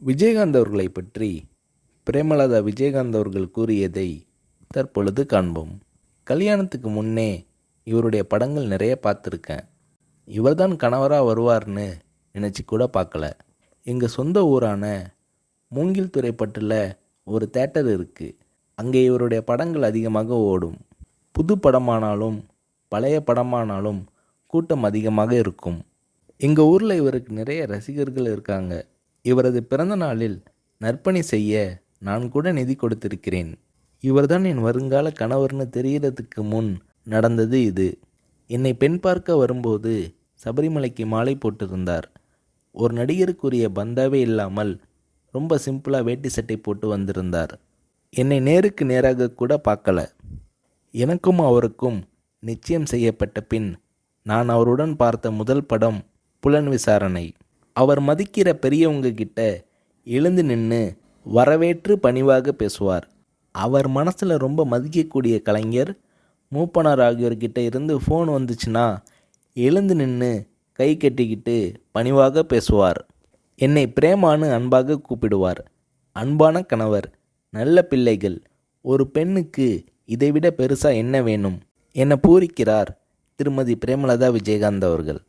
விஜயகாந்த் அவர்களை பற்றி பிரேமலதா விஜயகாந்த் அவர்கள் கூறியதை தற்பொழுது காண்போம். கல்யாணத்துக்கு முன்னே இவருடைய படங்கள் நிறைய பார்த்துருக்கேன். இவர்தான் கணவராக வருவார்னு நினச்சி கூட பார்க்கல. எங்கள் சொந்த ஊரான மூங்கில் துறைப்பட்டில் ஒரு தேட்டர் இருக்குது. அங்கே இவருடைய படங்கள் அதிகமாக ஓடும். புது படமானாலும் பழைய படமானாலும் கூட்டம் அதிகமாக இருக்கும். எங்கள் ஊரில் இவருக்கு நிறைய ரசிகர்கள் இருக்காங்க. இவரது பிறந்த நாளில் நற்பணி செய்ய நான் கூட நிதி கொடுத்திருக்கிறேன். இவர்தான் என் வருங்கால கணவர்னு தெரிகிறதுக்கு முன் நடந்தது இது. என்னை பெண் பார்க்க வரும்போது சபரிமலைக்கு மாலை போட்டிருந்தார். ஒரு நடிகருக்குரிய பந்தாவே இல்லாமல் ரொம்ப சிம்பிளாக வேட்டி சட்டை போட்டு வந்திருந்தார். என்னை நேருக்கு நேராக கூட பார்க்கல. எனக்கும் அவருக்கும் நிச்சயம் செய்யப்பட்ட பின் நான் அவருடன் பார்த்த முதல் படம் புலன் விசாரணை. அவர் மதிக்கிற பெரியவங்க கிட்ட எழுந்து நின்று வரவேற்று பணிவாக பேசுவார். அவர் மனசில் ரொம்ப மதிக்கக்கூடிய கலைஞர் மூப்பனார் ஆகியோர்கிட்ட இருந்து ஃபோன் வந்துச்சுன்னா எழுந்து நின்று கை கட்டிக்கிட்டு பணிவாக பேசுவார். என்னை பிரேமான்னு அன்பாக கூப்பிடுவார். அன்பான கணவர், நல்ல பிள்ளைகள், ஒரு பெண்ணுக்கு இதைவிட பெருசாக என்ன வேணும் என பூரிக்கிறார் திருமதி பிரேமலதா விஜயகாந்த் அவர்கள்.